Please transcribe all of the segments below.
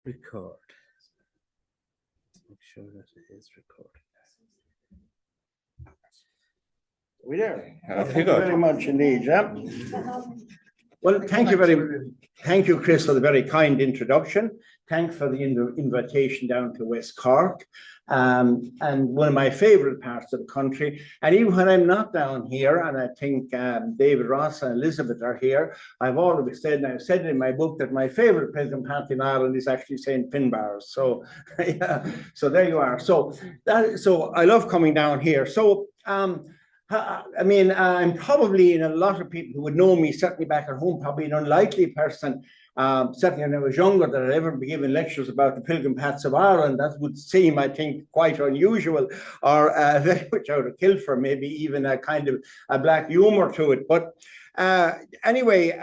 Record. Make sure that it is recorded. We there? Off Thank you you go. very much indeed. Yeah. Well, thank you, Chris, for the very kind introduction. Thanks for the invitation down to West Cork, and one of my favourite parts of the country. And even when I'm not down here, and I think David Ross and Elizabeth are here, I've always said, and I've said in my book, that my favourite Pilgrim Paths in Ireland is actually St. Finbarr's. So, yeah, so there you are. So I love coming down here. So. I mean, I'm probably, in a lot of people who would know me, certainly back at home, probably an unlikely person, certainly when I was younger, that I'd ever be giving lectures about the Pilgrim Paths of Ireland. That would seem, I think, quite unusual, or very much out of kilter, maybe even a kind of a black humour to it. But anyway,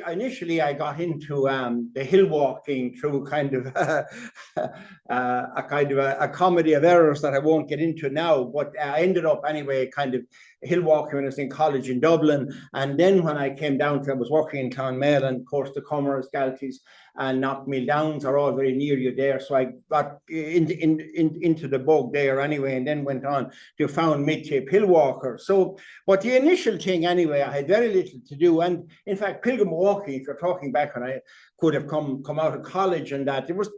initially I got into the hill walking through kind of a comedy of errors that I won't get into now, but I ended up anyway kind of hill walking when I was in college in Dublin, and then when I came down to, I was working in Clonmel, and of course the Comers, Galties and Knockmill Downs are all very near you there, so I got into the bug there anyway, and then went on to found Midtape Hill Walker. So, but the initial thing anyway, I had very little to do, and in fact pilgrim walking, if you're talking back when I could have come out of college and that, there was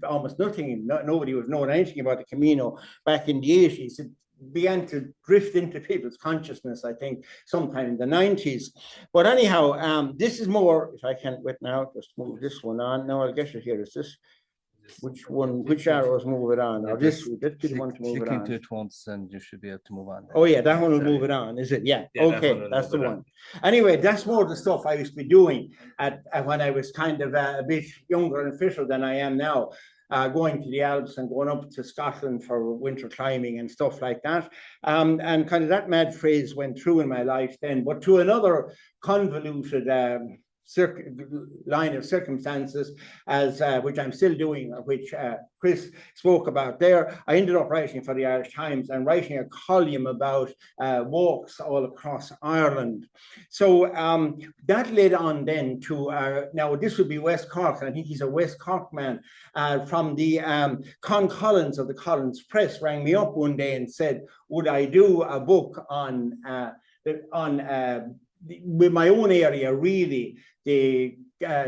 almost nothing, nobody was knowing anything about the Camino back in the 80s. It began to drift into people's consciousness, I think, sometime in the 90s. But anyhow, this is more, if I can wait now, just move this one on. Now I'll get you here. Is this, which arrows move it on? Or this, let's be the one to move it on. Click into it once and you should be able to move on. Oh yeah, that one will move it on, is it? Yeah, okay, that's the one. Anyway, that's more the stuff I used to be doing at when I was kind of a bit younger and official than I am now. Going to the Alps and going up to Scotland for winter climbing and stuff like that. And kind of that mad phrase went through in my life then, but to another convoluted line of circumstances, as which I'm still doing, which Chris spoke about there. I ended up writing for the Irish Times and writing a column about walks all across Ireland. So that led on then to, now this would be West Cork, and I think he's a West Cork man, from the Con Collins of the Collins Press rang me up one day and said, would I do a book on with my own area, really, the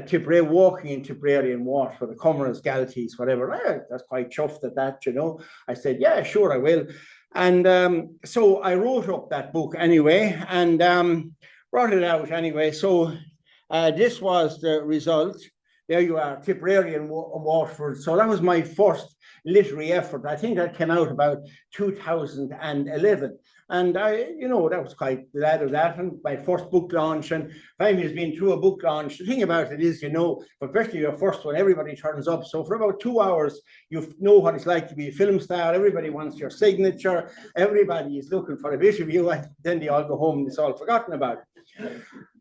Tipperary, walking in Tipperary and Waterford, the Comers, Galties, whatever. That's quite chuffed at that, you know. I said, yeah, sure, I will. And so I wrote up that book anyway, and brought it out anyway. So this was the result. There you are, Tipperary and Waterford. So that was my first literary effort. I think that came out about 2011. And I, you know, that was quite glad of that. And my first book launch, and time has been through a book launch. The thing about it is, you know, especially your first one, everybody turns up. So for about 2 hours, you know what it's like to be a film star. Everybody wants your signature. Everybody is looking for a bit of you. And then they all go home and it's all forgotten about.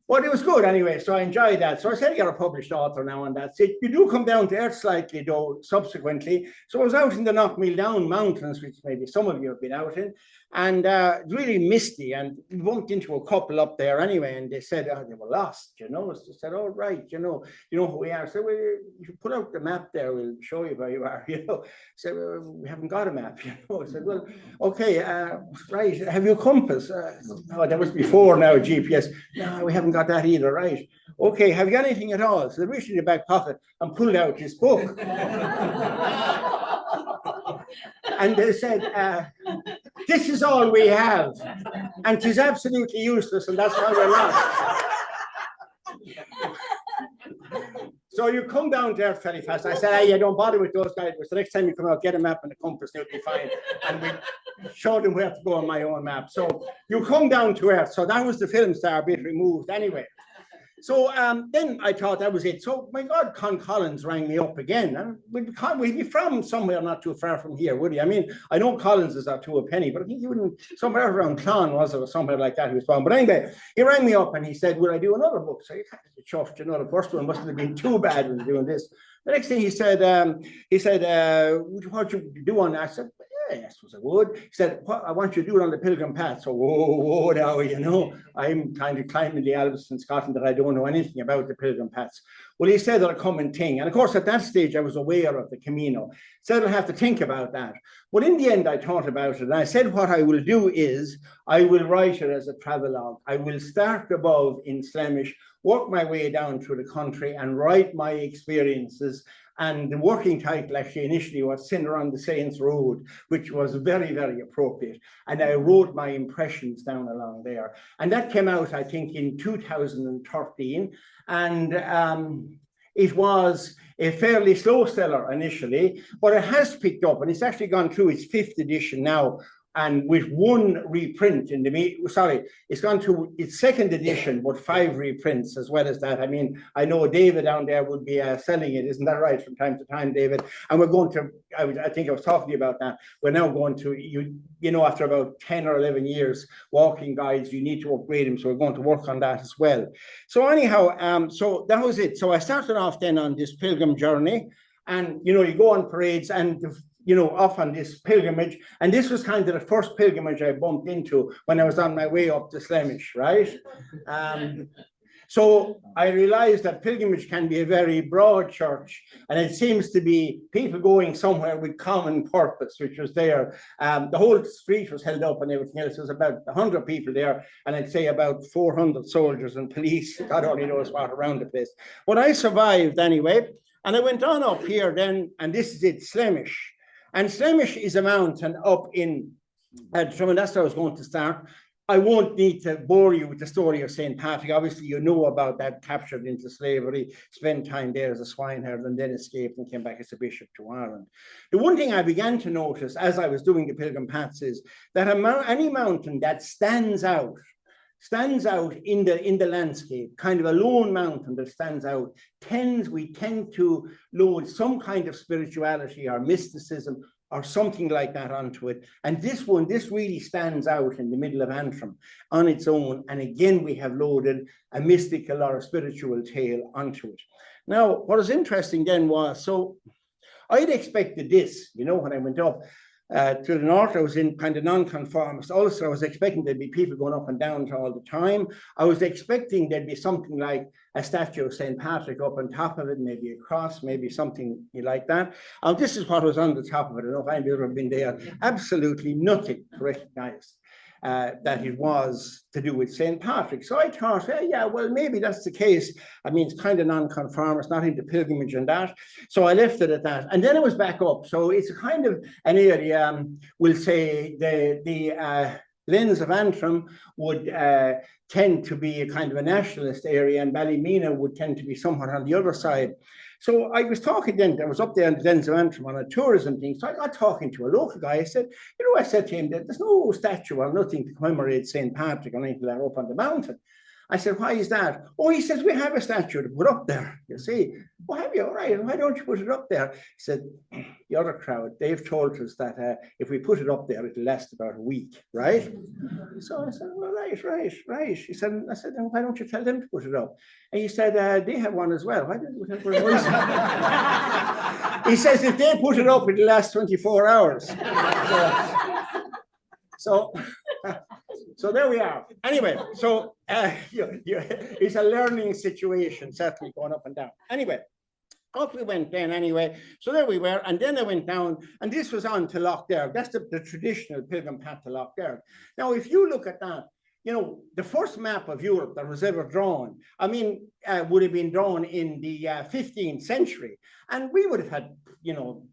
But it was good anyway, so I enjoyed that. So I said, you're a published author now, and that's it. You do come down to earth slightly, though, subsequently. So I was out in the Knockmill Down Mountains, which maybe some of you have been out in, and really misty. And we bumped into a couple up there anyway, and they said, oh, they were lost, you know. So I said, oh, right, you know who we are. So well, you pull out the map there, we'll show you where you are, you know. So we haven't got a map, you know. I said, well, okay, right, have you a compass? Oh, that was before now, GPS. No, we haven't got that either, right? Okay, have you got anything at all? So they reached in the back pocket and pulled out this book. And they said, this is all we have. And it is absolutely useless, and that's why we're lost. So you come down there fairly fast. I said, hey, yeah, don't bother with those guys. The next time you come out, get a map and a compass, they'll be fine. And we showed them where to go on my own map. So you come down to earth. So that was the film star bit removed anyway. So then I thought that was it. So my God, Con Collins rang me up again. And we'd be from somewhere not too far from here, would he? I mean, I know Collins is out to a penny, but I think he wouldn't, somewhere around Clon was it, or somewhere like that he was from. But anyway, he rang me up and he said, will I do another book? So you kind of chuffed, you know, the first one mustn't have been too bad when doing this. The next thing he said, what you do on that? I said, yes, was I would. He said, what I want you to do it on the Pilgrim Paths. So, whoa, now, you know, I'm kind of climbing the Alps in Scotland that I don't know anything about the Pilgrim Paths. Well, he said, it'll come and thing. And of course, at that stage, I was aware of the Camino. He said, I'll have to think about that. But in the end, I thought about it. And I said, what I will do is, I will write it as a travelogue. I will start above in Slemish, work my way down through the country and write my experiences. And the working title actually initially was Sinner on the Saints Road, which was very, very appropriate. And I wrote my impressions down along there. And that came out, I think, in 2013. And it was a fairly slow seller initially, but it has picked up, and it's actually gone through its 5th edition now. And with 1 reprint in the, it's gone to its 2nd edition, but 5 reprints as well as that. I mean, I know David down there would be selling it, isn't that right, from time to time, David? And we're going to, I think I was talking to you about that. We're now going to, you know, after about 10 or 11 years, walking guides, you need to upgrade them. So we're going to work on that as well. So anyhow, so that was it. So I started off then on this pilgrim journey, and, you know, you go on parades and, you know, off on this pilgrimage. And this was kind of the first pilgrimage I bumped into when I was on my way up to Slemish, right? So I realized that pilgrimage can be a very broad church, and it seems to be people going somewhere with common purpose, which was there. The whole street was held up and everything else. There was about 100 people there, and I'd say about 400 soldiers and police, God only knows what, around the place. But I survived anyway, and I went on up here then, and this is it, Slemish. And Slemish is a mountain up in, that's where I was going to start. I won't need to bore you with the story of St. Patrick. Obviously, you know about that, captured into slavery, spent time there as a swineherd, and then escaped and came back as a bishop to Ireland. The one thing I began to notice as I was doing the Pilgrim Paths is that any mountain that stands out in the landscape, kind of a lone mountain that stands out, we tend to load some kind of spirituality or mysticism or something like that onto it. And this really stands out in the middle of Antrim on its own. And again, we have loaded a mystical or a spiritual tale onto it. Now, what was interesting then was, so I'd expected this, you know, when I went up to the north, I was in kind of non-conformist. Also, I was expecting there'd be people going up and down all the time. I was expecting there'd be something like a statue of St. Patrick up on top of it, maybe a cross, maybe something like that. And this is what was on the top of it. I don't know if I've ever been there. Absolutely nothing to recognize that it was to do with St. Patrick. So I thought, hey, yeah, well, maybe that's the case. I mean, it's kind of non-conformist, not into pilgrimage and that. So I left it at that. And then it was back up. So it's a kind of an area, we'll say the Glens of Antrim would tend to be a kind of a nationalist area, and Ballymena would tend to be somewhat on the other side. So I was talking then, I was up there in the Glens of Antrim on a tourism thing. So I got talking to a local guy. I said, you know, I said to him that there's no statue or nothing to commemorate St. Patrick or anything like that up on the mountain. I said, why is that? Oh, he says, we have a statue to put up there, you see. Well, have you? All right, why don't you put it up there? He said, the other crowd, they've told us that if we put it up there, it'll last about a week, right? So I said, well, right. He said, I said, then why don't you tell them to put it up? And he said, they have one as well. Why didn't we have one? He says, if they put it up, it'll last 24 hours. So there we are. Anyway, so it's a learning situation, certainly going up and down. Anyway, up we went then anyway. So there we were. And then I went down, and this was on to Lough Derg. That's the traditional pilgrim path to Lough Derg. Now, if you look at that, you know, the first map of Europe that was ever drawn, I mean, would have been drawn in the 15th century. And we would have had, you know,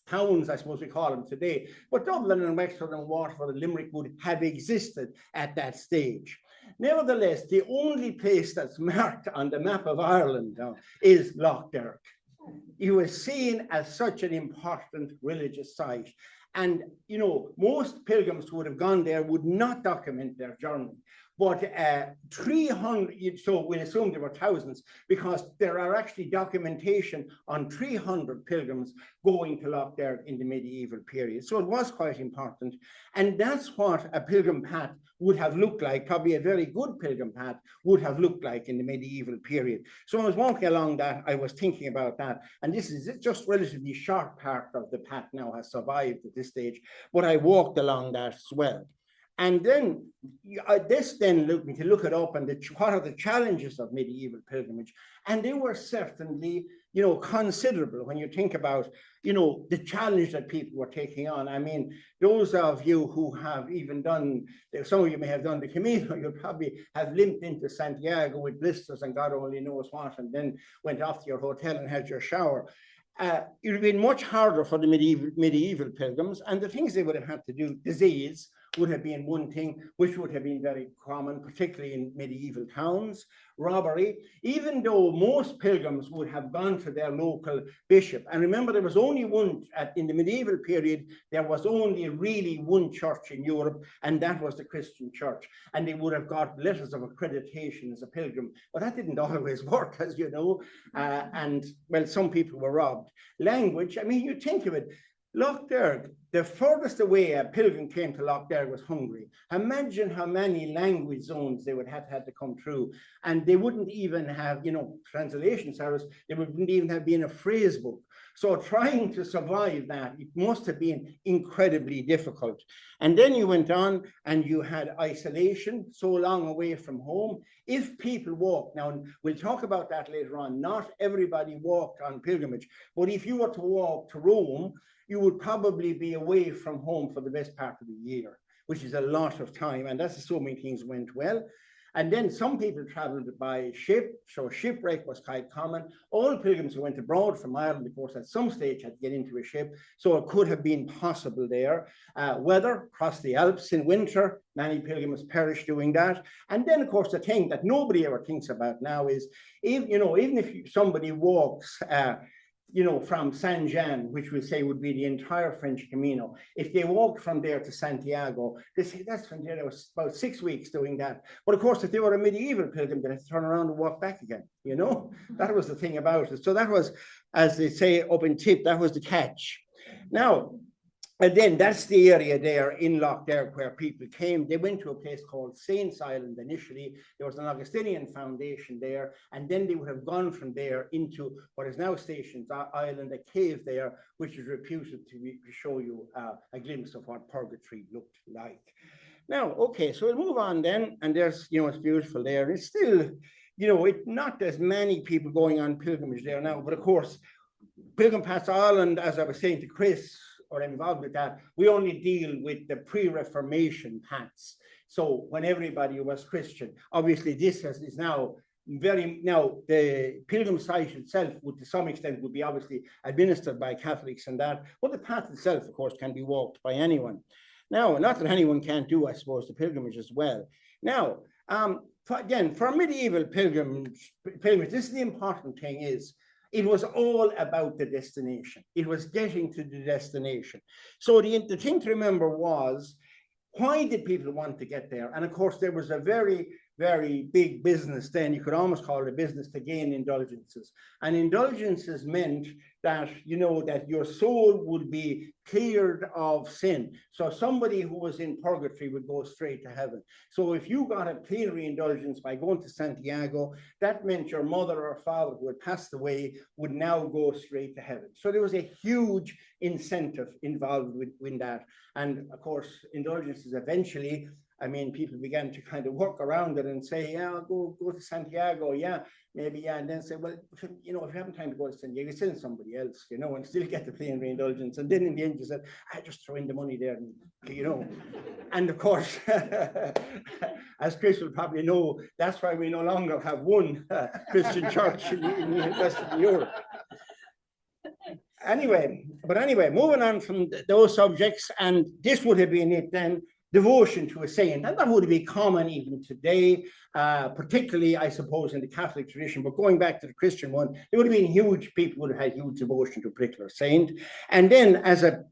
towns, I suppose we call them today, but Dublin and Wexford and Waterford and Limerick would have existed at that stage. Nevertheless, the only place that's marked on the map of Ireland now is Lough Derg. It was seen as such an important religious site. And, you know, most pilgrims who would have gone there would not document their journey. but 300, so we'll assume there were thousands, because there are actually documentation on 300 pilgrims going to Lough Derg in the medieval period. So it was quite important. And that's what a pilgrim path would have looked like, probably a very good pilgrim path would have looked like in the medieval period. So I was walking along that, I was thinking about that, and this is just relatively short part of the path now has survived at this stage, but I walked along that as well. And then this then led me to look it up and what are the challenges of medieval pilgrimage. And they were certainly, you know, considerable when you think about, you know, the challenge that people were taking on. I mean, those of you who have even done, some of you may have done the Camino, you probably have limped into Santiago with blisters and God only knows what, and then went off to your hotel and had your shower. It would have been much harder for the medieval pilgrims, and the things they would have had to do, disease would have been one thing which would have been very common, particularly in medieval towns. Robbery, even though most pilgrims would have gone to their local bishop. And remember, there was only one, in the medieval period, there was only really one church in Europe, and that was the Christian church. And they would have got letters of accreditation as a pilgrim, but that didn't always work, as you know. And well, some people were robbed. Language, I mean, you think of it, Lough Derg, the furthest away a pilgrim came to Lough Derg was Hungary. Imagine how many language zones they would have had to come through, and they wouldn't even have, you know, translation service. They wouldn't even have been a phrase book. So trying to survive that, it must have been incredibly difficult. And then you went on and you had isolation, so long away from home. If people walked, now we'll talk about that later on, not everybody walked on pilgrimage, but if you were to walk to Rome, you would probably be away from home for the best part of the year, which is a lot of time. And that's assuming things went well. And then some people traveled by ship, so shipwreck was quite common. All pilgrims who went abroad from Ireland, of course, at some stage had to get into a ship, so it could have been possible there. Weather, across the Alps in winter, many pilgrims perished doing that. And then, of course, the thing that nobody ever thinks about now is, even if somebody walks, you know, from Saint Jean, which we say would be the entire French Camino, if they walked from there to Santiago, they say that's from there, was about 6 weeks doing that. But of course, if they were a medieval pilgrim, they had to turn around and walk back again, you know? That was the thing about it. So that was, as they say up in Tip, that was the catch. Now, and then that's the area there in Lough Derg where people came. They went to a place called Saints Island initially. There was an Augustinian foundation there, and then they would have gone from there into what is now Stations Island, a cave there, which is reputed to show you a glimpse of what purgatory looked like. Now, okay, so we'll move on then, and there's, you know, it's beautiful there. It's still, you know, it's not as many people going on pilgrimage there now, but of course, Pilgrim Paths Ireland, as I was saying to Chris, or involved with that, we only deal with the pre-Reformation paths. So when everybody was Christian, obviously this is now the pilgrim site itself would to some extent would be obviously administered by Catholics and that, but the path itself, of course, can be walked by anyone. Now, not that anyone can't do, I suppose, the pilgrimage as well. Now, again, for medieval pilgrimage, this is the important thing is, it was all about the destination. It was getting to the destination. So the thing to remember was, why did people want to get there? And of course, there was a very, very big business then. You could almost call it a business to gain indulgences. And indulgences meant that, you know, that your soul would be cleared of sin. So somebody who was in purgatory would go straight to heaven. So if you got a plenary indulgence by going to Santiago, that meant your mother or father who had passed away would now go straight to heaven. So there was a huge incentive involved with that. And of course, indulgences eventually, I mean, people began to kind of work around it and say, yeah, I'll go to Santiago, yeah, maybe, yeah, and then say, well, you know, if you haven't time to go to Santiago, send somebody else, you know, and still get the plenary indulgence. And then in the end, you said, I just throw in the money there, and, you know. And of course, as Chris will probably know, that's why we no longer have one Christian church in Western Europe. Anyway, moving on from those subjects, and this would have been it then. devotion to a saint, and that would be common even today, particularly, I suppose, in the Catholic tradition. But going back to the Christian one, there would have been huge, people would have had huge devotion to a particular saint, and then as a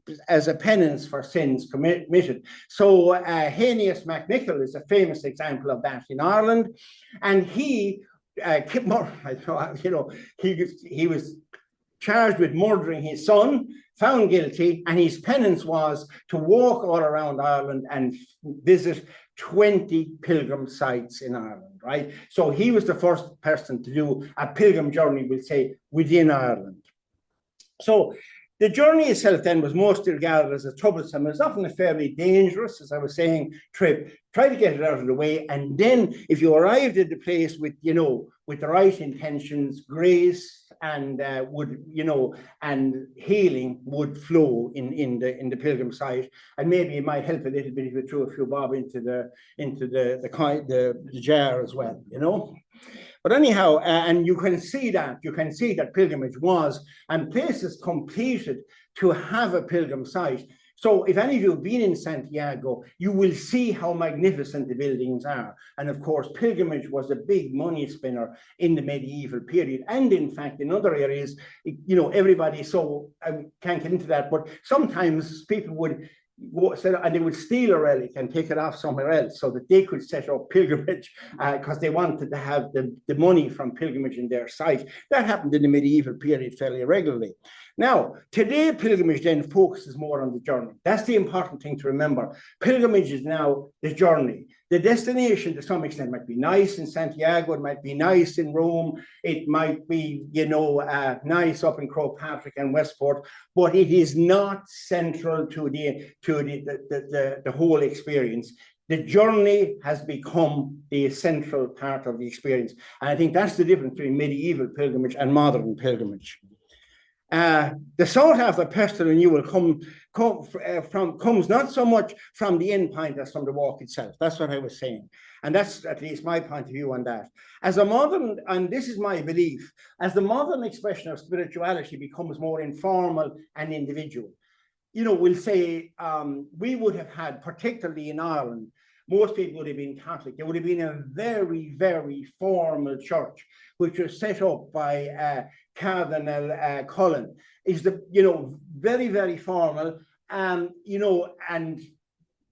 penance for sins committed. So Heinous MacNichol is a famous example of that in Ireland, and he was charged with murdering his son, found guilty, and his penance was to walk all around Ireland and visit 20 pilgrim sites in Ireland, right? So he was the first person to do a pilgrim journey, we'll say, within Ireland. So the journey itself then was mostly regarded as a troublesome. It was often a fairly dangerous, as I was saying, trip. Try to get it out of the way, and then if you arrived at the place with, with the right intentions, grace and and healing would flow in the pilgrim site, and maybe it might help a little bit if you threw a few bob into the jar as well, But anyhow, and you can see that pilgrimage was, and places completed to have a pilgrim site. So if any of you have been in Santiago, you will see how magnificent the buildings are. And of course, pilgrimage was a big money spinner in the medieval period. And in fact, in other areas, everybody, so I can't get into that, but sometimes people would go and they would steal a relic and take it off somewhere else so that they could set up pilgrimage because they wanted to have the money from pilgrimage in their site. That happened in the medieval period fairly regularly. Now, today pilgrimage then focuses more on the journey. That's the important thing to remember. Pilgrimage is now the journey. The destination, to some extent, might be nice in Santiago, it might be nice in Rome, it might be, nice up in Croagh Patrick and Westport, but it is not central to the whole experience. The journey has become the central part of the experience. And I think that's the difference between medieval pilgrimage and modern pilgrimage. The sought after personal renewal comes not so much from the end point as from the walk itself. That's what I was saying. And that's at least my point of view on that. As a modern, and this is my belief, as the modern expression of spirituality becomes more informal and individual, we'll say we would have had, particularly in Ireland, most people would have been Catholic. There would have been a very, very formal church, which was set up by Cardinal Cullen. Is very, very formal, and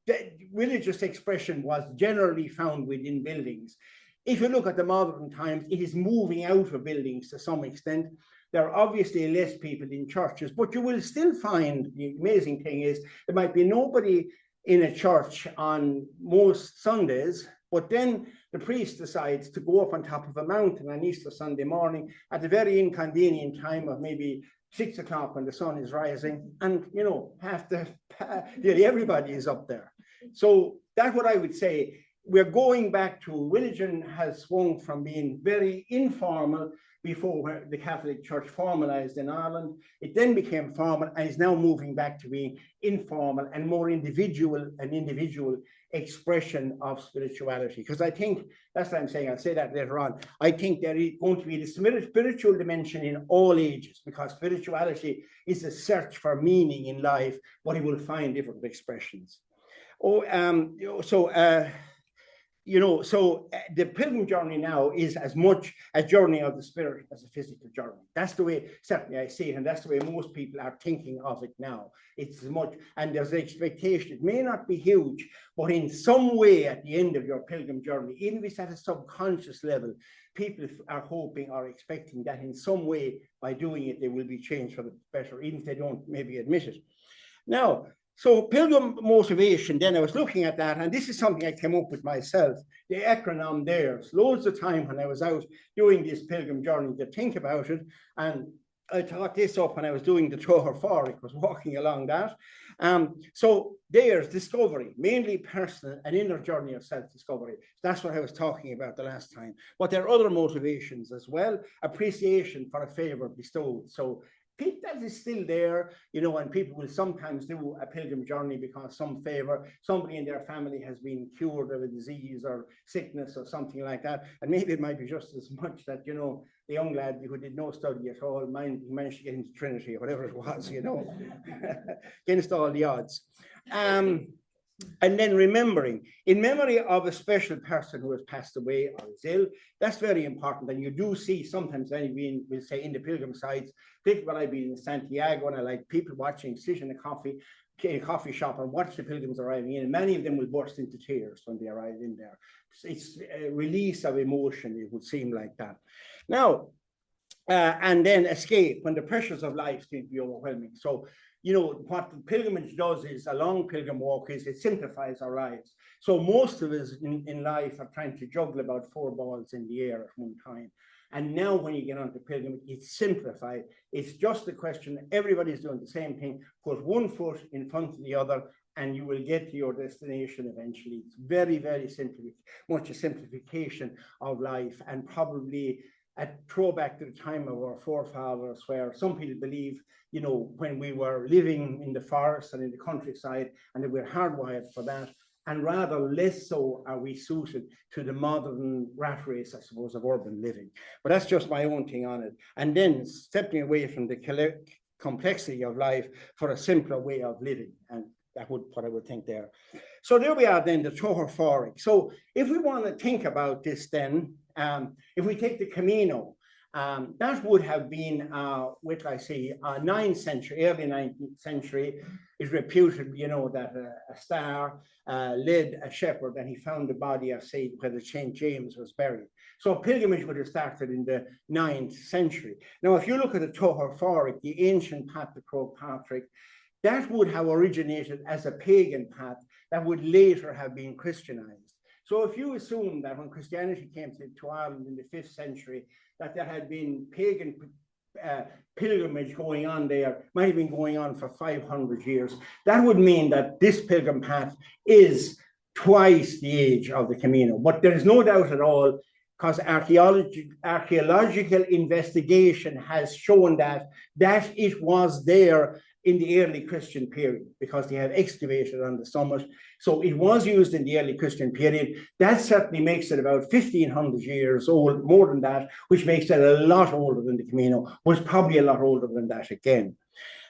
the religious expression was generally found within buildings. If you look at the modern times, it is moving out of buildings to some extent. There are obviously less people in churches, but you will still find, the amazing thing is, there might be nobody in a church on most Sundays, but then the priest decides to go up on top of a mountain on Easter Sunday morning at a very inconvenient time of maybe 6 o'clock when the sun is rising, and nearly everybody is up there. So that's what I would say. We're going back to, religion has swung from being very informal before the Catholic Church formalized in Ireland. It then became formal and is now moving back to being informal and more individual expression of spirituality. Because I think, that's what I'm saying, I'll say that later on, I think there is going to be the spiritual dimension in all ages, because spirituality is a search for meaning in life, but it will find different expressions. So the pilgrim journey now is as much a journey of the spirit as a physical journey. That's the way, certainly I see it, and that's the way most people are thinking of it now. It's as much, and there's an expectation, it may not be huge, but in some way at the end of your pilgrim journey, even if it's at a subconscious level, people are hoping or expecting that in some way, by doing it, they will be changed for the better, even if they don't maybe admit it. Now, so pilgrim motivation, then I was looking at that, and this is something I came up with myself, the acronym there's loads of time when I was out doing this pilgrim journey to think about it, and I thought this up when I was doing the Troher Fork, was walking along that. So there's discovery, mainly personal and inner journey of self-discovery. That's what I was talking about the last time. But there are other motivations as well, appreciation for a favor bestowed. So that is still there, and people will sometimes do a pilgrim journey because some favor, somebody in their family has been cured of a disease or sickness or something like that. And maybe it might be just as much that, the young lad who did no study at all, managed to get into Trinity or whatever it was, against all the odds. And then remembering, in memory of a special person who has passed away or is ill, that's very important. And you do see sometimes, we'll say in the pilgrim sites, particularly when I've been in Santiago, and I like people watching, sit in a coffee shop and watch the pilgrims arriving in, and many of them will burst into tears when they arrive in there. It's a release of emotion, it would seem like that. Now, and then escape when the pressures of life seem to be overwhelming. So, you know, what the pilgrimage does is, a long pilgrim walk is, it simplifies our lives. So most of us in life are trying to juggle about 4 balls in the air at one time. And now when you get onto pilgrimage, it's simplified. It's just a question, everybody's doing the same thing, put one foot in front of the other, and you will get to your destination eventually. It's very, very simple, much a simplification of life, and probably a throwback to the time of our forefathers, where some people believe, you know, when we were living in the forest and in the countryside, and that we're hardwired for that, and rather less so are we suited to the modern rat race, I suppose, of urban living. But that's just my own thing on it. And then stepping away from the complexity of life for a simpler way of living. And that would what I would think there. So there we are then, the Toher Foric. So if we want to think about this then, if we take the Camino, that would have been, with I see, 9th century, early 19th century, is reputed, you know, that a star led a shepherd and he found the body of St. where St. James was buried. So pilgrimage would have started in the 9th century. Now, if you look at the Toher Foric, the ancient path to Croagh Patrick, that would have originated as a pagan path that would later have been Christianized. So if you assume that when Christianity came to Ireland in the 5th century, that there had been pagan pilgrimage going on there, might have been going on for 500 years, that would mean that this pilgrim path is twice the age of the Camino. But there is no doubt at all, because archaeological investigation has shown that it was there in the early Christian period, because they have excavated on the summit. So it was used in the early Christian period. That certainly makes it about 1,500 years old, more than that, which makes it a lot older than the Camino, was probably a lot older than that again.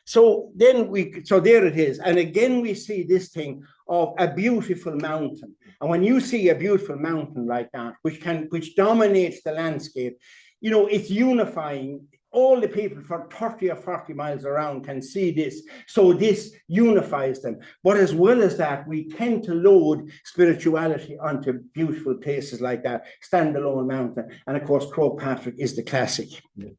So then so there it is. And again, we see this thing of a beautiful mountain. And when you see a beautiful mountain like that, which dominates the landscape, you know, it's unifying. All the people for 30 or 40 miles around can see this. So this unifies them. But as well as that, we tend to load spirituality onto beautiful places like that, standalone mountain. And of course, Croagh Patrick is the classic. Yeah.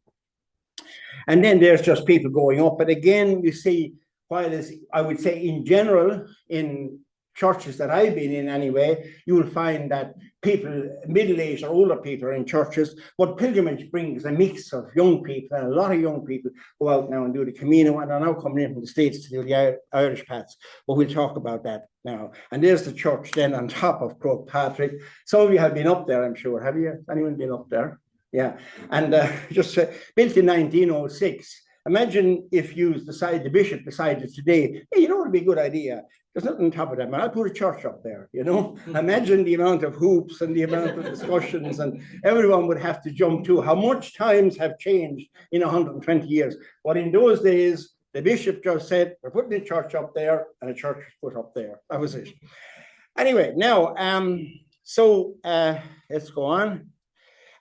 And then there's just people going up. But again, you see, while I would say in general, in churches that I've been in anyway, you will find that people, middle-aged or older people are in churches, but pilgrimage brings a mix of young people, and a lot of young people go out now and do the Camino, and are now coming in from the States to do the Irish paths, but we'll talk about that now. And there's the church then on top of Croagh Patrick. Some of you have been up there, I'm sure. Have you? Anyone been up there? Yeah. And just built in 1906. Imagine if the bishop decided today, hey, you know what would be a good idea? There's nothing on top of that, man. I'll put a church up there, you know? Imagine the amount of hoops and the amount of discussions, and everyone would have to jump to how much times have changed in 120 years. But in those days, the bishop just said, we're putting a church up there, and a church was put up there. That was it. Anyway, now, let's go on.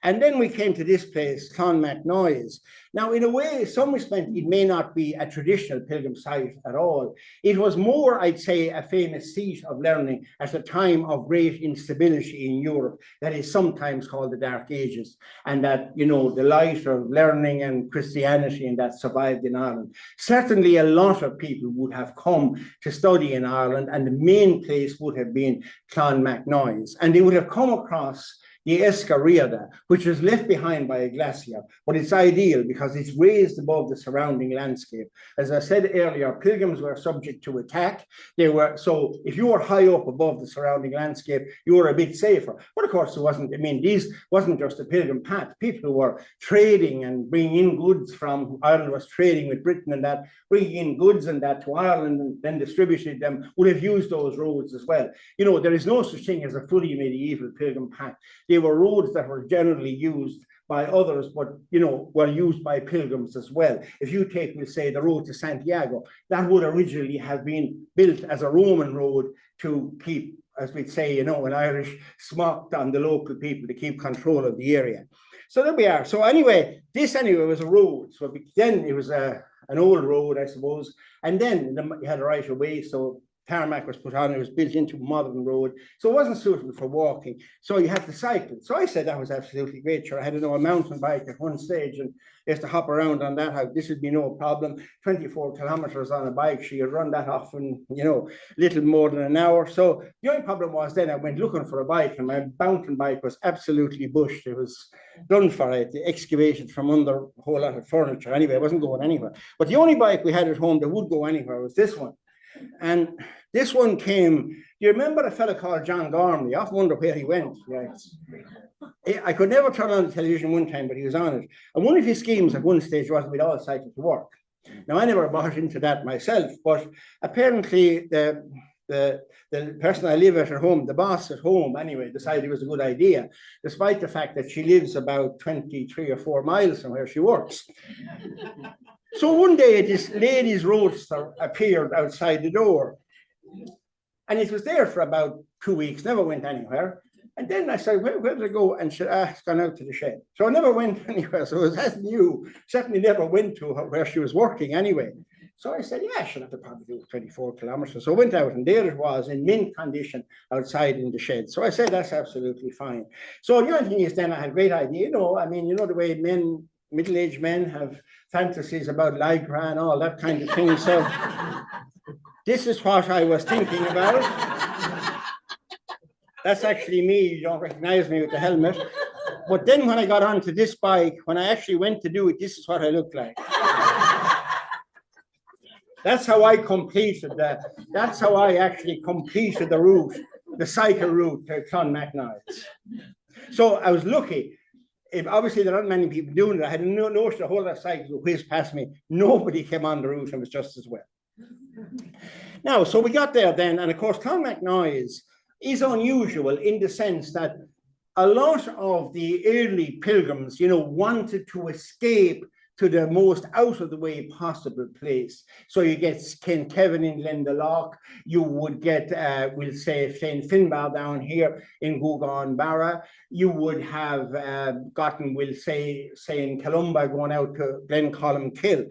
And then we came to this place, Clonmacnoise. Now, in a way, in some respect, it may not be a traditional pilgrim site at all. It was more, I'd say, a famous seat of learning at a time of great instability in Europe that is sometimes called the Dark Ages, and that, you know, the light of learning and Christianity and that survived in Ireland. Certainly, a lot of people would have come to study in Ireland, and the main place would have been Clonmacnoise. And they would have come across the Escariada, which was left behind by a glacier, but it's ideal because it's raised above the surrounding landscape. As I said earlier, pilgrims were subject to attack. So if you were high up above the surrounding landscape, you were a bit safer. But of course, it wasn't. I mean, these wasn't just a pilgrim path. People who were trading and bringing in goods from Ireland, was trading with Britain and that, bringing in goods and that to Ireland and then distributed them, would have used those roads as well. You know, there is no such thing as a fully medieval pilgrim path. They were roads that were generally used by others, but, you know, were used by pilgrims as well. If you take, we'll say, the road to Santiago, that would originally have been built as a Roman road to keep, as we'd say, you know, in Irish, smocked on the local people to keep control of the area. So there we are. So anyway, this anyway was a road. So then it was an old road, I suppose. And then you had a right of way. So tarmac was put on, it was built into a modern road. So it wasn't suitable for walking. So you had to cycle. So I said that was absolutely great. Sure, I had a mountain bike at one stage and used to hop around on that. How this would be no problem. 24 kilometers on a bike. So you'd run that off in, you know, little more than an hour. So the only problem was then I went looking for a bike and my mountain bike was absolutely bushed. It was done for it, excavated from under a whole lot of furniture. Anyway, it wasn't going anywhere. But the only bike we had at home that would go anywhere was this one. And this one came, do you remember a fellow called John Gormley? I often wonder where he went. Yeah. I could never turn on the television one time, but he was on it. And one of his schemes at one stage was we'd all cycle to work. Now, I never bought into that myself, but apparently the person I live with at home, the boss at home anyway, decided it was a good idea, despite the fact that she lives about 23 or 4 miles from where she works. So one day this lady's roadster appeared outside the door and it was there for about 2 weeks, never went anywhere. And then I said, where did it go? And she said, it's gone out to the shed. So I never went anywhere. So it was as new, certainly never went to her where she was working anyway. So I said, yeah, she'll have to probably do 24 kilometers. So I went out and there it was in mint condition outside in the shed. So I said, that's absolutely fine. So the only thing is then I had a great idea, you know, I mean, you know, the way men, middle-aged men have fantasies about Lycra and all that kind of thing. So this is what I was thinking about. That's actually me. You don't recognize me with the helmet. But then when I got onto this bike, when I actually went to do it, this is what I looked like. That's how I completed that. That's how I actually completed the route, the cycle route to Clonmacnoise. So I was lucky. Obviously, there aren't many people doing it. I had no notion a whole lot of cycles would whiz past me. Nobody came on the route and was just as well. Now, so we got there then, and of course, Clonmacnoise is unusual in the sense that a lot of the early pilgrims, you know, wanted to escape to the most out of the way possible place. So you get Ken Kevin in Glendalough, you would get, we'll say, St. Finbar down here in Gugan Barra, you would have gotten, we'll say in Columba going out to Glencolmkill.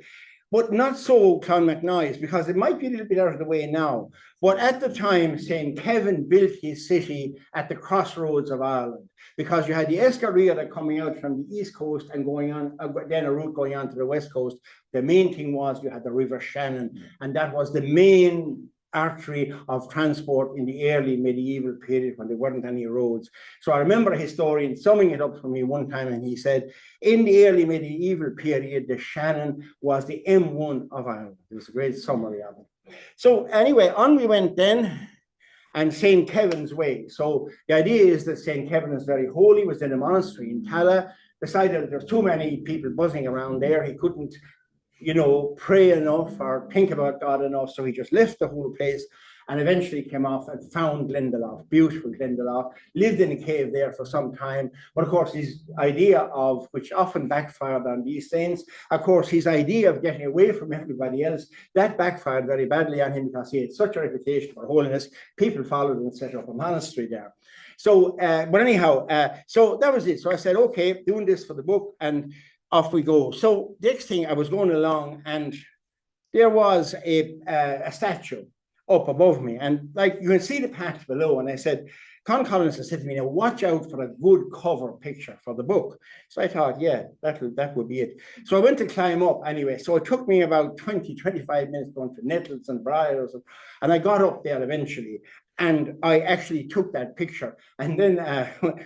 But not so Clonmacnoise, because it might be a little bit out of the way now. But at the time, St. Kevin built his city at the crossroads of Ireland, because you had the Escarriera coming out from the east coast and going on, then a route going on to the west coast. The main thing was you had the River Shannon, and that was the main artery of transport in the early medieval period when there weren't any roads. So I remember a historian summing it up for me one time, and he said, in the early medieval period, the Shannon was the M1 of Ireland. It was a great summary of it. So anyway, on we went then, and St. Kevin's Way. So the idea is that St. Kevin is very holy, was in a monastery in Tala, decided that there's too many people buzzing around there. He couldn't, you know, pray enough or think about God enough. So he just left the whole place and eventually came off and found Glendalough, beautiful Glendalough, lived in a cave there for some time. But of course, his idea of, which often backfired on these saints, of course, his idea of getting away from everybody else, that backfired very badly on him because he had such a reputation for holiness. People followed him and set up a monastery there. So, but anyhow, so that was it. So I said, okay, doing this for the book, and off we go. So next thing, I was going along and there was a statue up above me, and like you can see the patch below, and I said, Con Collins said to me, now watch out for a good cover picture for the book. So I thought, yeah, that would be it. So I went to climb up anyway. So it took me about 20-25 minutes going to nettles and briars, and I got up there eventually. And I actually took that picture. And then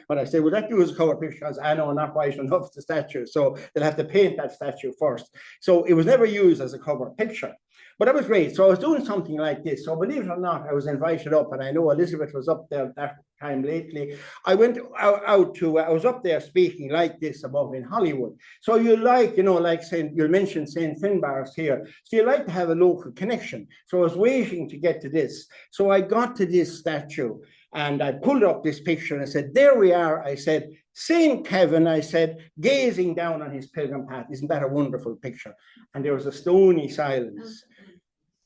when I said, well, that do as a cover picture, I was, I know, not white enough the statue. So they'll have to paint that statue first. So it was never used as a cover picture. But that was great. So I was doing something like this. So believe it or not, I was invited up, and I know Elizabeth was up there that time lately. I went out to, I was up there speaking like this above in Hollywood. So you like, you know, like saying, you mentioned St. Finbar's here. So you like to have a local connection. So I was waiting to get to this. So I got to this statue. And I pulled up this picture and I said, there we are. I said, St. Kevin, I said, gazing down on his pilgrim path. Isn't that a wonderful picture? And there was a stony silence.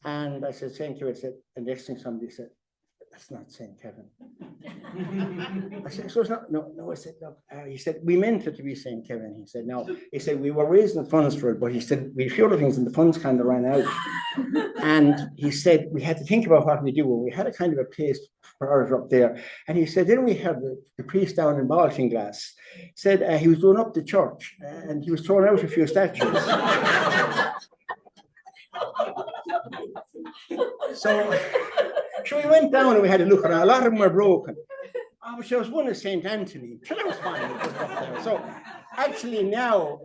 And I said, St. Kevin, I said, and next thing somebody said, that's not St. Kevin. I said, so it's not, no, I said, look, he said, we meant it to be St. Kevin. He said, no, he said, we were raising the funds for it, but he said, we had a few other things and the funds kind of ran out. And he said, we had to think about what we do. And we had a kind of a place for us up there. And he said, then we had the priest down in Baltinglass, said he was going up the church and he was throwing out a few statues. So we went down and we had a look around. A lot of them were broken. Oh, but there was one of St. Anthony. So that was fine. So actually now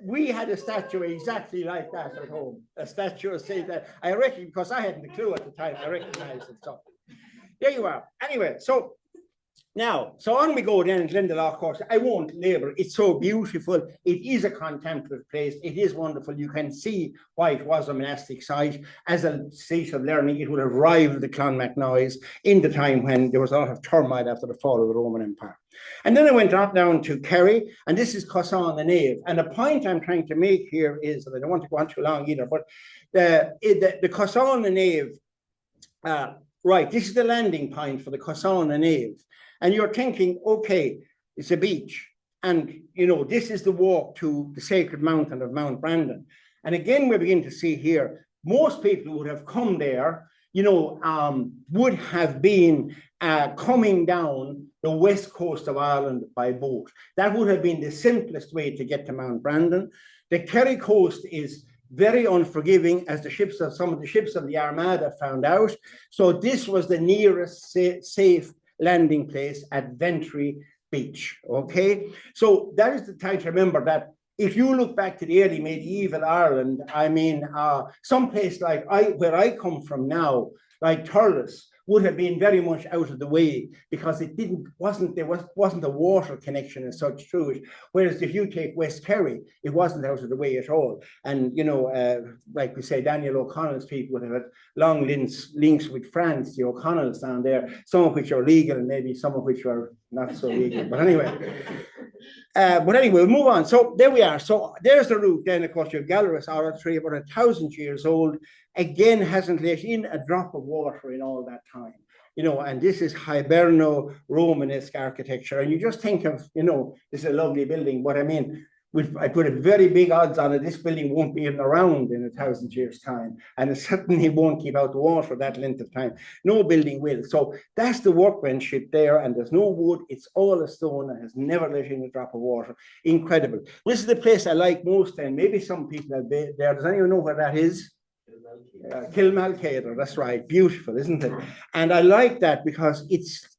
we had a statue exactly like that at home. A statue of St. I reckon, because I hadn't a clue at the time, I recognized it. So there you are. Anyway, so now, so on we go then in Glendalough, of course. I won't labor. It's so beautiful. It is a contemplative place. It is wonderful. You can see why it was a monastic site. As a seat of learning, it would have rivaled the Clonmacnoise in the time when there was a lot of turmoil after the fall of the Roman Empire. And then I went down to Kerry, and this is Cosson the Nave. And the point I'm trying to make here is, and I don't want to go on too long either, but the Cosson the Nave, right, this is the landing point for the Cosson the Nave. And you're thinking, okay, it's a beach. And, you know, this is the walk to the sacred mountain of Mount Brandon. And again, we begin to see here, most people would have come there, you know, would have been coming down the west coast of Ireland by boat. That would have been the simplest way to get to Mount Brandon. The Kerry coast is very unforgiving, as some of the ships of the Armada found out. So this was the nearest safe landing place at Ventry Beach, okay? So that is the time to remember that if you look back to the early medieval Ireland, I mean, some place like where I come from now, like Thurles, would have been very much out of the way because there wasn't a water connection as such through it. Whereas if you take West Kerry, it wasn't out of the way at all. And, you know, like we say, Daniel O'Connell's people would have had long links with France, the O'Connells down there, some of which are legal and maybe some of which are not so legal. But anyway, we'll move on. So there we are. So there's the route. Then, of course, you have Gallerus Oratory, about 1,000 years old. Again, hasn't let in a drop of water in all that time. You know, and this is Hiberno-Romanesque architecture. And you just think of, you know, this is a lovely building, but I mean, I put a very big odds on it. This building won't be even around in 1,000 years' time. And it certainly won't keep out the water that length of time. No building will. So that's the workmanship there. And there's no wood. It's all a stone and has never let in a drop of water. Incredible. This is the place I like most. And maybe some people have been there. Does anyone know where that is? Kilmalcader, that's right. Beautiful, isn't it? And I like that because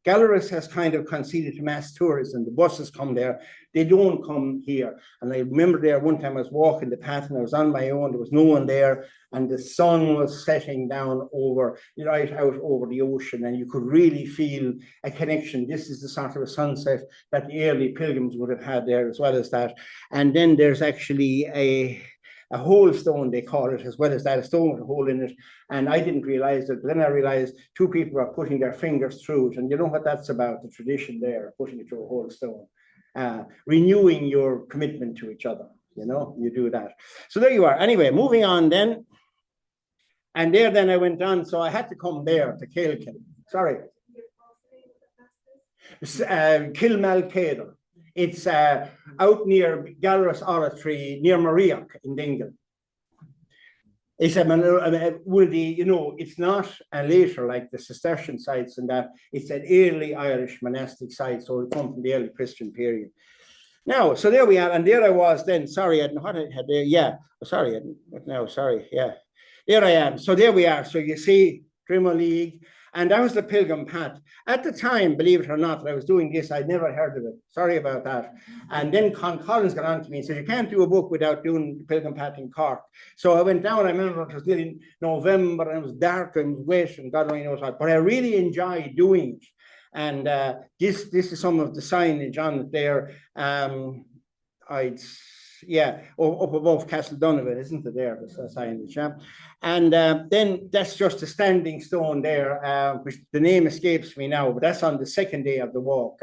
Gallerus has kind of conceded to mass tourism. The buses come there, they don't come here. And I remember there one time I was walking the path and I was on my own, there was no one there, and the sun was setting down over, right out over the ocean, and you could really feel a connection. This is the sort of a sunset that the early pilgrims would have had there as well as that. And then there's actually a hole stone, they call it, as well as that, a stone with a hole in it. And I didn't realize it, but then I realized two people are putting their fingers through it. And you know what that's about, the tradition there, putting it through a whole stone. Renewing your commitment to each other, you know, you do that. So there you are. Anyway, moving on then. And there then I went on, so I had to come there to Kilkin. Sorry. Kilmalcader. It's out near Gallerus Oratory, near Mariach in Dingle. It's it's not a later like the Cistercian sites and that. It's an early Irish monastic site, so it comes from the early Christian period. Now, so there we are, and there I was then. Sorry, I didn't know what I had there. Yeah, sorry, yeah. There I am. So there we are. So you see, Drimo League. And that was the Pilgrim Path. At the time, believe it or not, that I was doing this, I'd never heard of it. Sorry about that. And then Con Collins got on to me and said, you can't do a book without doing the Pilgrim Path in Cork. So I went down, I remember it was nearly November, and it was dark and it was wet and God only knows what. But I really enjoyed doing it. And this is some of the signage on it there. yeah, up above Castle Donovan, isn't it there, the signage, yeah? And then that's just a standing stone there, which the name escapes me now, but that's on the second day of the walk.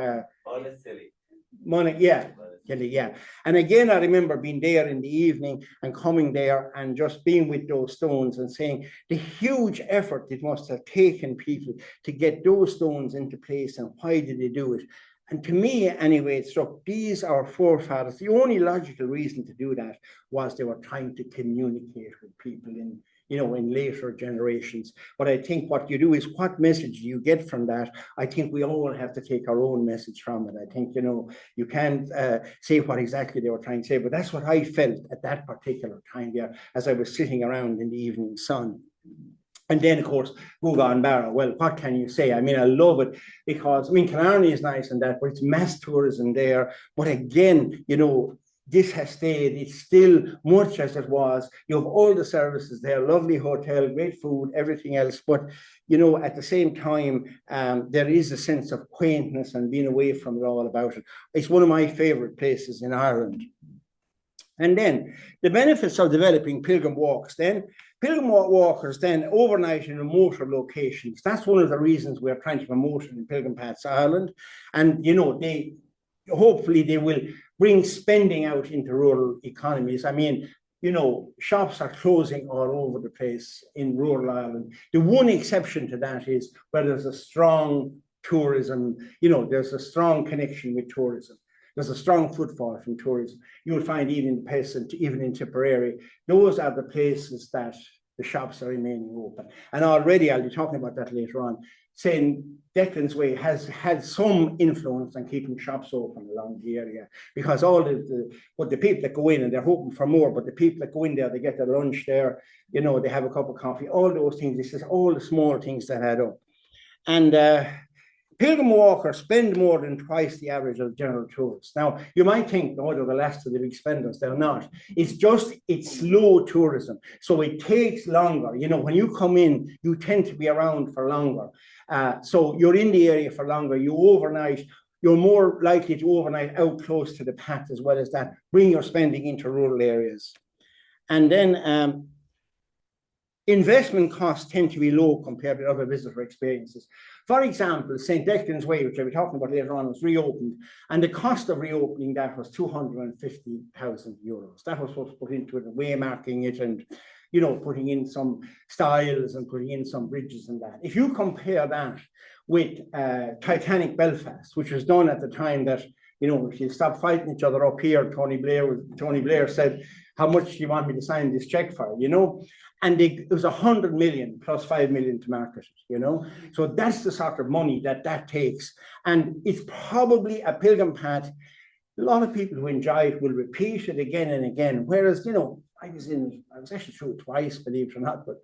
Money, yeah, yeah. And again, I remember being there in the evening and coming there and just being with those stones and saying the huge effort it must have taken people to get those stones into place, and why did they do it? And to me, anyway, it struck these our forefathers. The only logical reason to do that was they were trying to communicate with people in, you know, in later generations. But I think what you do is, what message you get from that? I think we all have to take our own message from it. I think, you know, you can't say what exactly they were trying to say, but that's what I felt at that particular time there as I was sitting around in the evening sun. And then, of course, Gugan Barra. Well, what can you say? I mean, I love it because, I mean, Killarney is nice and that, but it's mass tourism there. But again, you know, this has stayed. It's still much as it was. You have all the services there, lovely hotel, great food, everything else. But, you know, at the same time, there is a sense of quaintness and being away from it all about it. It's one of my favorite places in Ireland. And then the benefits of developing pilgrim walks then. Pilgrim walkers then overnight in remoter locations. That's one of the reasons we're trying to promote it in Pilgrim Paths Ireland. And, you know, hopefully they will bring spending out into rural economies. I mean, you know, shops are closing all over the place in rural Ireland. The one exception to that is where there's a strong tourism, you know, there's a strong connection with tourism. There's a strong footfall from tourism. You'll find even in Tipperary, those are the places that the shops are remaining open. And already, I'll be talking about that later on, saying Declan's Way has had some influence on keeping shops open along the area, because all the people that go in, and they're hoping for more, but the people that go in there, they get their lunch there, you know, they have a cup of coffee, all those things. This is all the small things that add up. And pilgrim walkers spend more than twice the average of general tourists. Now, you might think, oh, they're the last of the big spenders. They're not. It's slow tourism. So it takes longer. You know, when you come in, you tend to be around for longer. So you're in the area for longer. You overnight. You're more likely to overnight out close to the path, as well as that. Bring your spending into rural areas. And then investment costs tend to be low compared to other visitor experiences. For example, St. Declan's Way, which I'll be talking about later on, was reopened, and the cost of reopening that was €250,000. That was what's put into it, waymarking it, and, you know, putting in some styles and putting in some bridges and that. If you compare that with Titanic Belfast, which was done at the time that, you know, if you stop fighting each other up here, Tony Blair said, how much do you want me to sign this check for, you know? And it was 100 million plus 5 million to market it, you know? So that's the sort of money that takes. And it's probably a pilgrim path. A lot of people who enjoy it will repeat it again and again. Whereas, you know, I was actually through it twice, believe it or not. But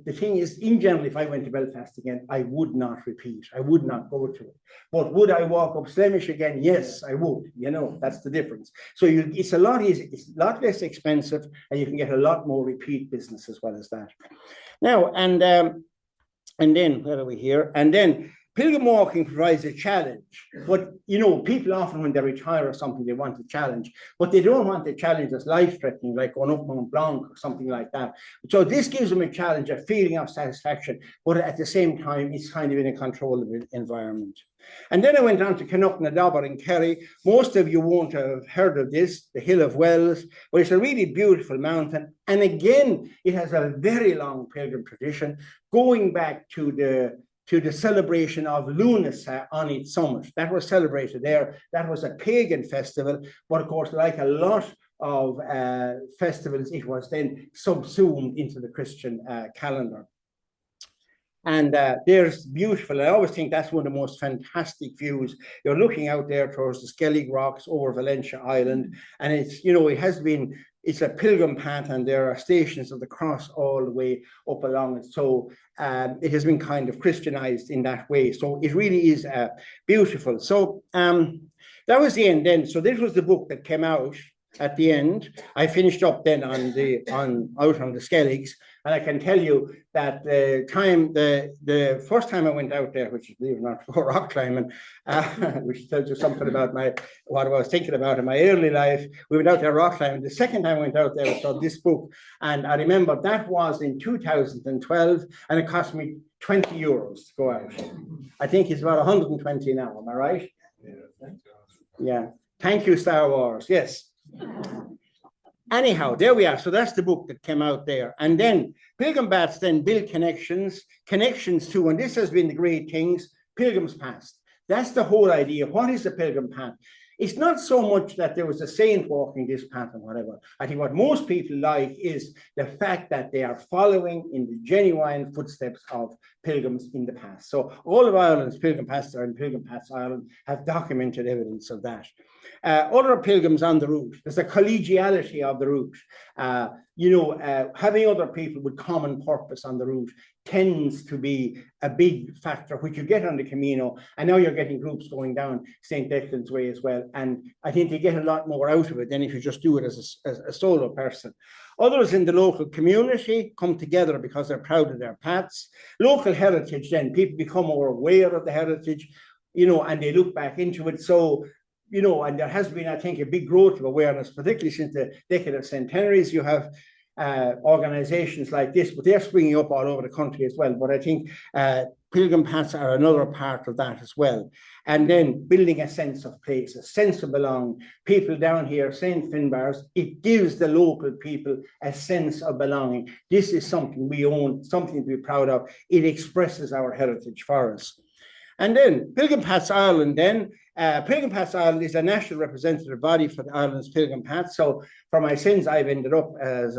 the thing is, in general, if I went to Belfast again, I would not repeat. I would not go to it. But would I walk up Slieve Mish again? Yes, I would. You know, that's the difference. So it's a lot easier, it's a lot less expensive, and you can get a lot more repeat business as well as that. Now, and then where are we here? And then pilgrim walking provides a challenge, but, you know, people often when they retire or something, they want a challenge, but they don't want a challenge that's life-threatening, like going up Mont Blanc or something like that. So this gives them a challenge, a feeling of satisfaction, but at the same time, it's kind of in a controllable environment. And then I went on to Knocknadobber in Kerry. Most of you won't have heard of this, the Hill of Wells, but it's a really beautiful mountain. And again, it has a very long pilgrim tradition, going back to the celebration of Lunasa on its summit. That was celebrated there. That was a pagan festival, but of course, like a lot of festivals, it was then subsumed into the Christian calendar. And there's beautiful, I always think that's one of the most fantastic views. You're looking out there towards the Skellig Rocks over Valentia Island, and it's, you know, it's a pilgrim path, and there are stations of the cross all the way up along it. So it has been kind of Christianized in that way. So it really is beautiful. So that was the end then. So this was the book that came out. at the end. I finished up then out on the Skelligs, and I can tell you that the first time I went out there, which is believe it or not for rock climbing, which tells you something about what I was thinking about in my early life. We went out there rock climbing. The second time I went out there, I saw this book, and I remember that was in 2012, and it cost me €20 to go out. I think it's about 120 now. Am I right? Yeah. Thank you, Star Wars. Yes. Anyhow, there we are. So that's the book that came out there. And then Pilgrim Paths then build connections to, and this has been the great things, Pilgrim's Past. That's the whole idea. What is the Pilgrim Path? It's not so much that there was a saint walking this path and whatever. I think what most people like is the fact that they are following in the genuine footsteps of pilgrims in the past. So all of Ireland's Pilgrim Paths and Pilgrim Paths Ireland have documented evidence of that. Other pilgrims on the route, there's a collegiality of the route. Having other people with common purpose on the route tends to be a big factor, which you get on the Camino. And now you're getting groups going down St. Declan's Way as well. And I think they get a lot more out of it than if you just do it as a solo person. Others in the local community come together because they're proud of their paths. Local heritage, then people become more aware of the heritage, and they look back into it. So, and there has been, I think, a big growth of awareness, particularly since the decade of centenaries. You have organizations like this, but they're springing up all over the country as well. But I think Pilgrim Paths are another part of that as well. And then building a sense of place, a sense of belonging. People down here, St. Finbarr's, it gives the local people a sense of belonging. This is something we own, something to be proud of. It expresses our heritage for us. And then Pilgrim Paths Ireland then. Pilgrim Paths Ireland is a national representative body for the Ireland's Pilgrim Paths. So for my sins, I've ended up as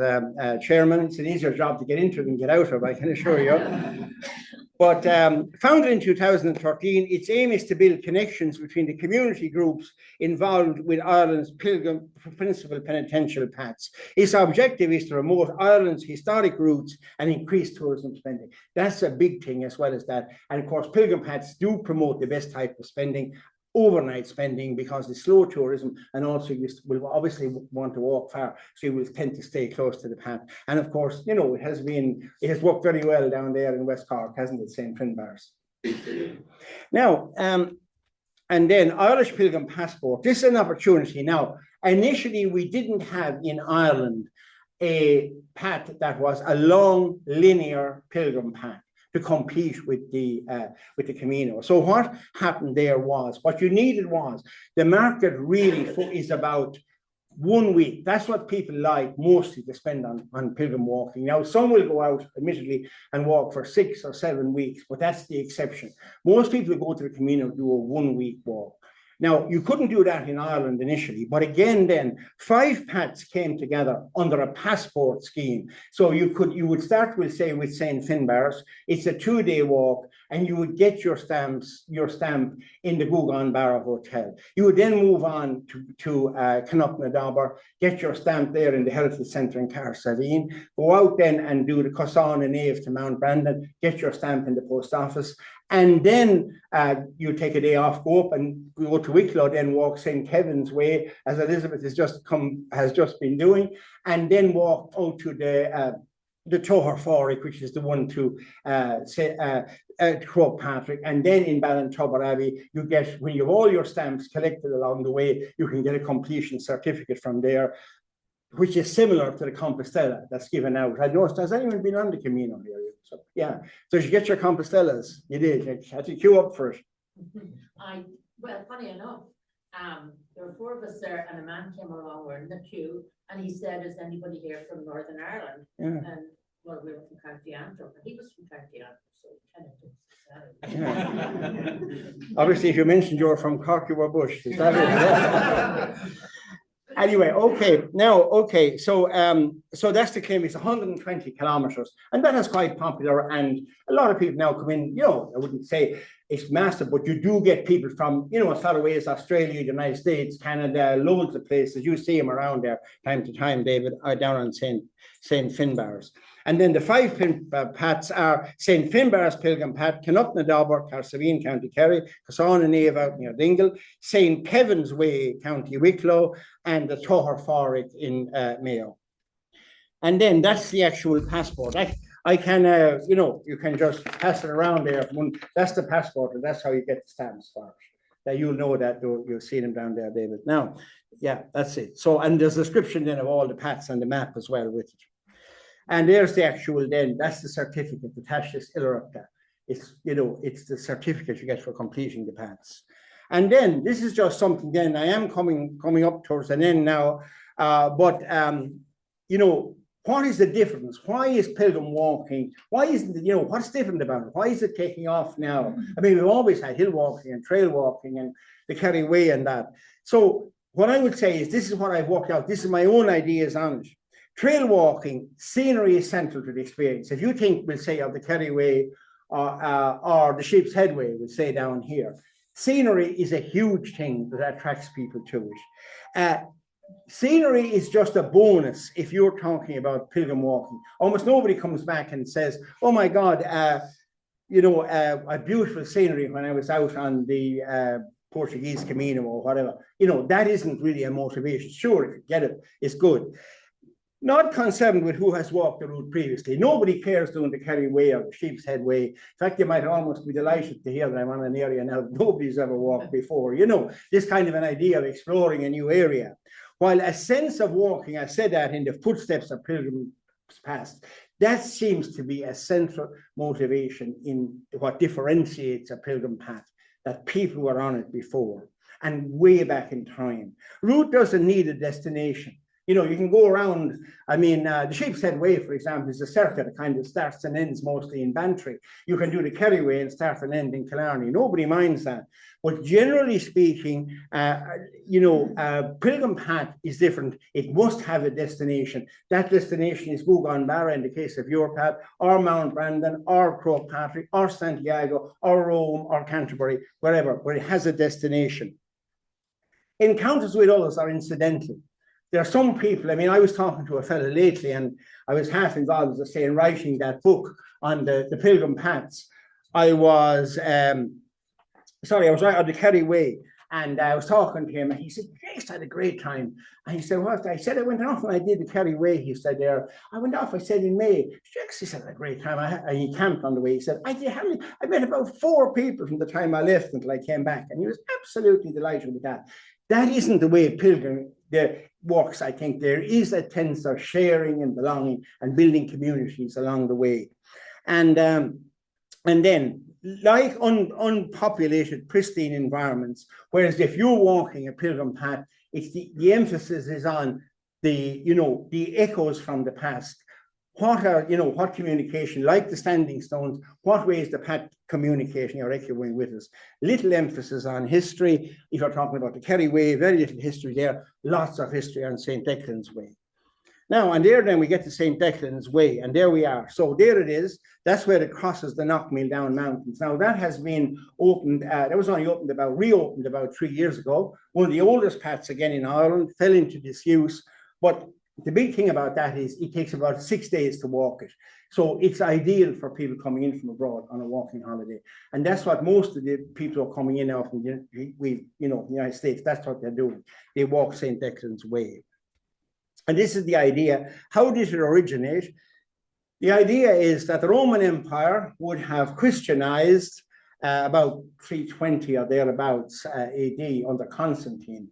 chairman. It's an easier job to get into than get out of, I can assure you. But founded in 2013, its aim is to build connections between the community groups involved with Ireland's Pilgrim Principal Penitential Paths. Its objective is to promote Ireland's historic roots and increase tourism spending. That's a big thing as well as that. And of course, Pilgrim Paths do promote the best type of spending, overnight spending, because it's slow tourism, and also you will obviously want to walk far, so you will tend to stay close to the path. And of course, it has worked very well down there in West Cork, hasn't it, St. Finbarr's? Now, and then Irish Pilgrim Passport. This is an opportunity. Now, initially we didn't have in Ireland a path that was a long linear pilgrim path to compete with the Camino. So what happened there was, what you needed was, the market really is about 1 week. That's what people like mostly to spend on pilgrim walking. Now, some will go out, admittedly, and walk for 6 or 7 weeks, but that's the exception. Most people who go to the Camino do a 1 week walk. Now, you couldn't do that in Ireland initially, but again then, 5 paths came together under a passport scheme. So you would start, we'll say, with St. Finbarr's. It's a 2-day walk, and you would get your stamp in the Gugan Barra Hotel. You would then move on to Knocknadober, get your stamp there in the Heritage Centre in Carsavine, go out then and do the Cosán and Nave to Mount Brandon, get your stamp in the post office, and then you take a day off, go up and go to Wicklow, then walk St. Kevin's Way, as Elizabeth has just been doing, and then walk out to the Toher Foric, which is the one to Croagh Patrick, and then in Ballintubber Abbey, when you have all your stamps collected along the way, you can get a completion certificate from there, which is similar to the Compostela that's given out. I noticed, has anyone been on the Camino here? So, yeah, so you get your Compostelas. You did. You had to queue up for it. Well, funny enough, there were 4 of us there, and a man came along, we're in the queue, and he said, "Is anybody here from Northern Ireland?" Yeah. And well, we were from County Antrim, and he was from County Antrim, so kind of took Obviously, if you mentioned you're from Cork, you were Bush. Is that it? Anyway, so that's the claim. It's 120 kilometers, and that is quite popular. And a lot of people now come in. I wouldn't say it's massive, but you do get people from, as far away as Australia, the United States, Canada, loads of places. You see them around there time to time, David, down on St. Finbarr's. And then the 5 paths are St. Finbarr's Pilgrim Path, Canupna-Dobber, Carsaveen, County Kerry, Casson and Nave out near Dingle, St. Kevin's Way, County Wicklow, and the Toher Forrick in Mayo. And then that's the actual passport. I can, you can just pass it around there. That's the passport, and that's how you get the stamps for it. Now you'll know that, though, you'll see them down there, David. Now, yeah, that's it. So, and there's a description then of all the paths and the map as well with it. And there's the actual then, that's the certificate, the Tashis Illarapta. It's, it's the certificate you get for completing the paths. And then this is just something then, I am coming up towards an end now, what is the difference? Why is pilgrim walking? Why isn't it, what's different about it? Why is it taking off now? I mean, we've always had hill walking and trail walking and the Kerry Way and that. So what I would say is, this is what I've worked out. This is my own ideas on it. Trail walking, scenery is central to the experience. If you think, we'll say, of the Kerry Way or the Sheep's Head Way, we'll say down here, scenery is a huge thing that attracts people to it. Scenery is just a bonus if you're talking about pilgrim walking. Almost nobody comes back and says, oh my God, a beautiful scenery when I was out on the Portuguese Camino or whatever. That isn't really a motivation. Sure, if you get it, it's good. Not concerned with who has walked the route previously. Nobody cares doing the Kerry Way or the Sheep's Head Way. In fact, you might almost be delighted to hear that I'm on an area now that nobody's ever walked before. This kind of an idea of exploring a new area. While a sense of walking, I said that in the footsteps of pilgrims past, that seems to be a central motivation in what differentiates a pilgrim path, that people were on it before and way back in time. Route doesn't need a destination. You can go around. I mean, the Sheep's Head Way, for example, is a circuit that kind of starts and ends mostly in Bantry. You can do the Kerry Way and start and end in Killarney. Nobody minds that. But generally speaking, pilgrim path is different. It must have a destination. That destination is Gugan Barra in the case of your path, or Mount Brandon, or Croagh Patrick, or Santiago, or Rome, or Canterbury, wherever, where it has a destination. Encounters with others are incidental. There are some people, I mean, I was talking to a fellow lately, and I was half involved, as I say, in writing that book on the Pilgrim Paths. I was right on the Kerry Way, and I was talking to him, and he said, yes, I had a great time. And he said, what? I said, I went off and I did the Kerry Way, he said there. I went off, I said, in May. He said, I had a great time. And he camped on the way. He said, I met about 4 people from the time I left until I came back. And he was absolutely delighted with that. That isn't the way pilgrim works, I think. There is a sense of sharing and belonging and building communities along the way. And then, like unpopulated, pristine environments, whereas if you're walking a pilgrim path, it's the emphasis is on the echoes from the past. What communication, like the standing stones, what way is the path communicating or echoing with us? Little emphasis on history. If you're talking about the Kerry Way, very little history there, lots of history on St. Declan's Way. Now, and there then we get to St. Declan's Way, and there we are. So there it is. That's where it crosses the Knockmeal Down Mountains. Now, that has been opened, that was only reopened about 3 years ago. One of the oldest paths again in Ireland, fell into disuse, but the big thing about that is it takes about 6 days to walk it. So it's ideal for people coming in from abroad on a walking holiday. And that's what most of the people who are coming in now from the United States, that's what they're doing. They walk St. Declan's Way. And this is the idea. How did it originate? The idea is that the Roman Empire would have Christianized about 320 or thereabouts AD under Constantine.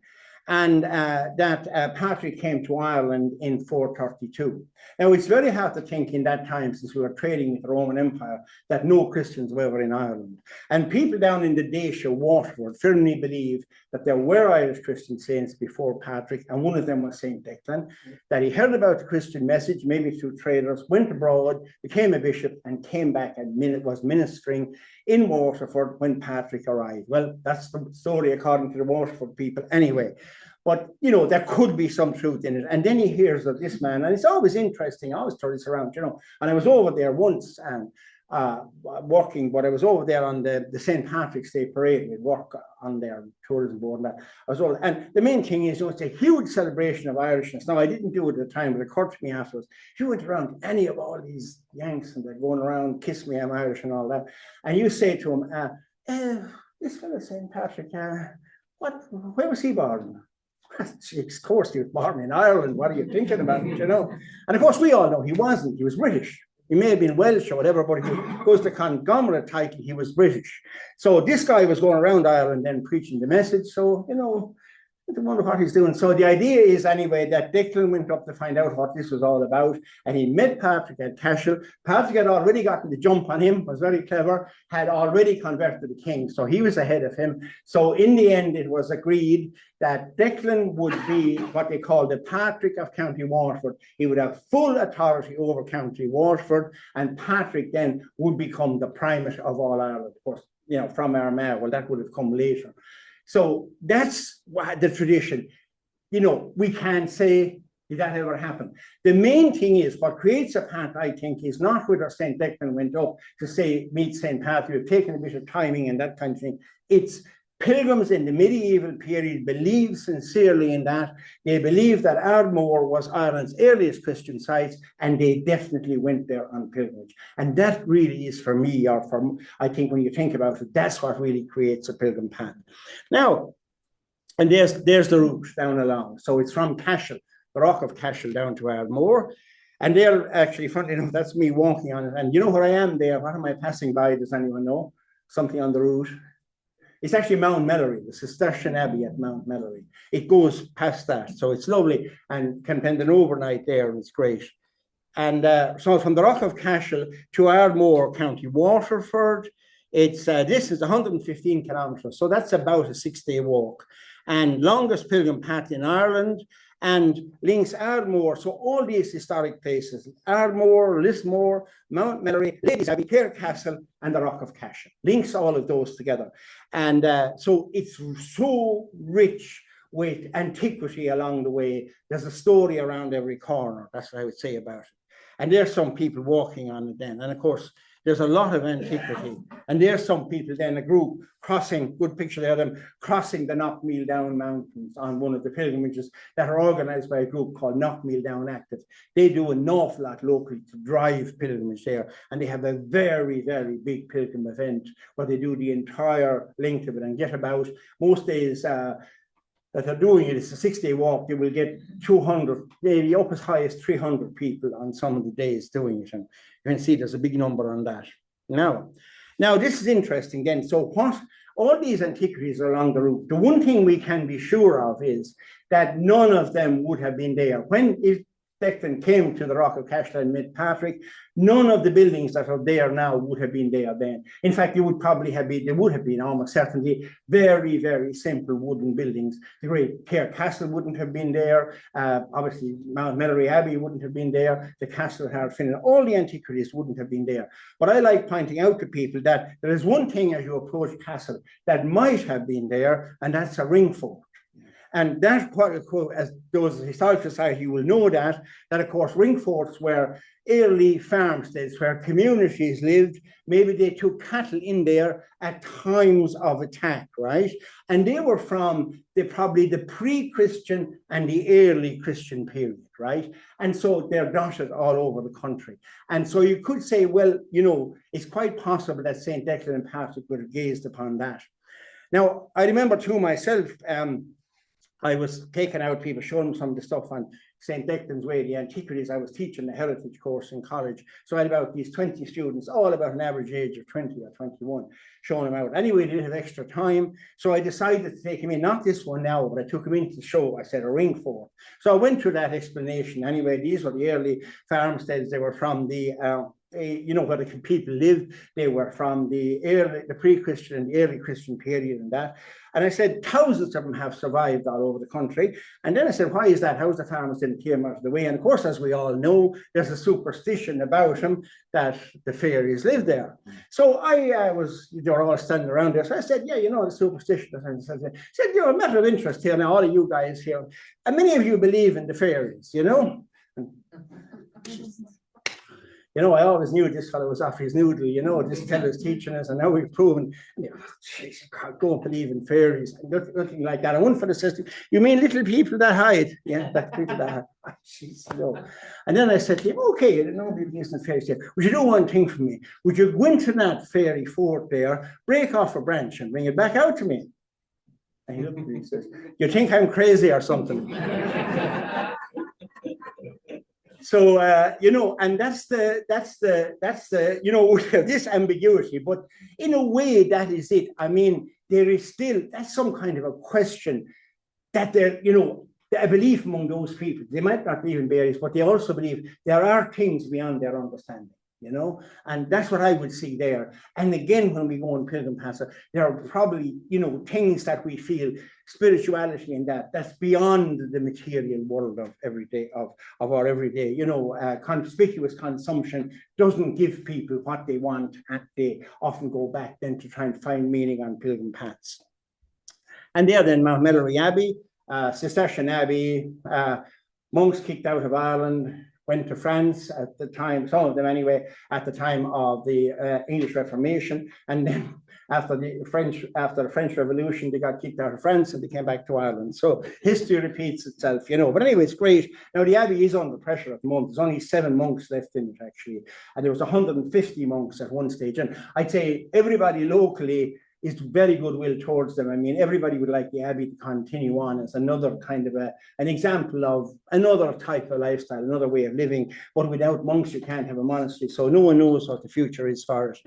And that Patrick came to Ireland in 432. Now, it's very hard to think in that time, since we were trading with the Roman Empire, that no Christians were ever in Ireland. And people down in the Dacia, Waterford, firmly believe that there were Irish Christian saints before Patrick, and one of them was St. Declan, that he heard about the Christian message, maybe through traders, went abroad, became a bishop, and came back and was ministering in Waterford when Patrick arrived. Well, that's the story according to the Waterford people anyway. But, there could be some truth in it. And then he hears of this man, and it's always interesting. I always throw this around, And I was over there once, working, but I was over there on the St. Patrick's Day parade. We'd work on their tourism board and that. I was over, and the main thing is, it's a huge celebration of Irishness. Now, I didn't do it at the time, but it occurred to me afterwards. If you went around any of all these Yanks and they're going around, kiss me, I'm Irish and all that, and you say to them, this fellow St. Patrick, where was he born? Of course, he was born in Ireland. What are you thinking about? You know? And of course, we all know he wasn't. He was British. He may have been Welsh or whatever, but if he goes to conglomerate title, he was British. So this guy was going around Ireland then preaching the message. So, you know, I don't wonder what he's doing. So the idea is anyway that Declan went up to find out what this was all about, and he met Patrick at Cashel. Patrick had already gotten the jump on him, was very clever, had already converted the king, so he was ahead of him. So in the end, it was agreed that Declan would be what they call the Patrick of County Waterford. He would have full authority over County Waterford, and Patrick then would become the primate of all Ireland, of course, you know, from Armagh. Well, that would have come later. So that's what the tradition. You know, we can't say did that ever happen. The main thing is what creates a path, I think, is not whether St. Declan went up to say meet St. Patrick, taking a bit of timing and that kind of thing. It's pilgrims in the medieval period believed sincerely in that. They believed that Ardmore was Ireland's earliest Christian site, and they definitely went there on pilgrimage. And that really is for me, or for, I think when you think about it, that's what really creates a pilgrim path. Now, and there's the route down along. So it's from Cashel, the Rock of Cashel, down to Ardmore. And they're actually, funnily enough, that's me walking on it. And you know where I am there? What am I passing by? Does anyone know? Something on the route? It's actually Mount Melleray, the Cistercian Abbey at Mount Melleray. It goes past that, so it's lovely and can spend an overnight there, and it's great. And so from the Rock of Cashel to Ardmore, County Waterford, it's this is 115 kilometres, so that's about a 6-day walk, and longest pilgrim path in Ireland, and links Ardmore. So all these historic places, Ardmore, Lismore, Mount Melleray, Ladies Abbey, Clare Castle, and the Rock of Cashel, links all of those together. And so it's so rich with antiquity along the way. There's a story around every corner. That's what I would say about it. And there's some people walking on it then. And of course, there's a lot of antiquity. And there's some people then, a group crossing, good picture there, them crossing the Knockmeal Down Mountains on one of the pilgrimages that are organized by a group called Knockmeal Down Active. They do an awful lot locally to drive pilgrimage there. And they have a very, very big pilgrim event where they do the entire length of it and get about, most days, that they're doing it, it's a 6-day walk, they will get 200, maybe up as high as 300 people on some of the days doing it. And you can see there's a big number on that. Now this is interesting then. So what all these antiquities are along the route, the one thing we can be sure of is that none of them would have been there. When Declan came to the Rock of Cashel and met Patrick, none of the buildings that are there now would have been there then. In fact, there would have been almost certainly very, very simple wooden buildings. The great Clare Castle wouldn't have been there. Obviously, Mount Melleray Abbey wouldn't have been there. The Castle of Ardfinnan, all the antiquities wouldn't have been there. But I like pointing out to people that there is one thing as you approach Castle that might have been there, and that's a ring fort. And that, as those historical society will know that of course ring forts were early farmsteads where communities lived. Maybe they took cattle in there at times of attack, right? And they were from probably the pre-Christian and the early Christian period, right? And so they're dotted all over the country. And so you could say, well, you know, it's quite possible that St. Declan and Patrick would have gazed upon that. Now, I remember too myself, I was taking out people, showing them some of the stuff on St. Declan's Way, the antiquities. I was teaching the heritage course in college. So I had about these 20 students, all about an average age of 20 or 21, showing them out. Anyway, they didn't have extra time. So I decided to take him in, not this one now, but I took him in to show, I said, a ring fort. So I went through that explanation. Anyway, these were the early farmsteads. They were from the, you know, where the people lived. They were from the pre-Christian and the early Christian period and that. And I said, thousands of them have survived all over the country. And then I said, why is that? How's the farmers didn't clear them out of the way? And of course, as we all know, there's a superstition about them that the fairies live there. So they were all standing around there. So I said, yeah, you know, the superstition. I said, you know, a matter of interest here now, all of you guys here. And many of you believe in the fairies, you know? you know, I always knew this fellow was off his noodle, you know, this fellow's teaching us, and now we've proven, you know, geez, I don't believe in fairies, nothing like that. And one fellow says, you mean little people that hide? Yeah, that's people that hide. Oh, geez, no. And then I said to him, okay, nobody believes in fairies here. Would you do one thing for me? Would you go into that fairy fort there, break off a branch and bring it back out to me? And he looked at me and says, you think I'm crazy or something? So, you know, and that's the, you know, this ambiguity, but in a way that is it. I mean, there is still, that's some kind of a question that there, you know, a belief among those people. They might not believe in fairies, but they also believe there are things beyond their understanding, you know, and that's what I would see there. And again, when we go on Pilgrim Paths, there are probably, you know, things that we feel, spirituality and that's beyond the material world of everyday, of our everyday, you know, conspicuous consumption doesn't give people what they want, and they often go back then to try and find meaning on Pilgrim Paths. And there then Mount Melleray Abbey, Cistercian Abbey, monks kicked out of Ireland, went to France at the time, some of them anyway, at the time of the English Reformation, and then after the French Revolution, they got kicked out of France and they came back to Ireland. So history repeats itself, you know. But anyway, it's great. Now the Abbey is under pressure at the moment. There's only 7 monks left in it actually, and there was 150 monks at one stage. And I'd say everybody locally is very goodwill towards them. I mean, everybody would like the Abbey to continue on as another kind of an example of another type of lifestyle, another way of living. But without monks, you can't have a monastery. So no one knows what the future is for it.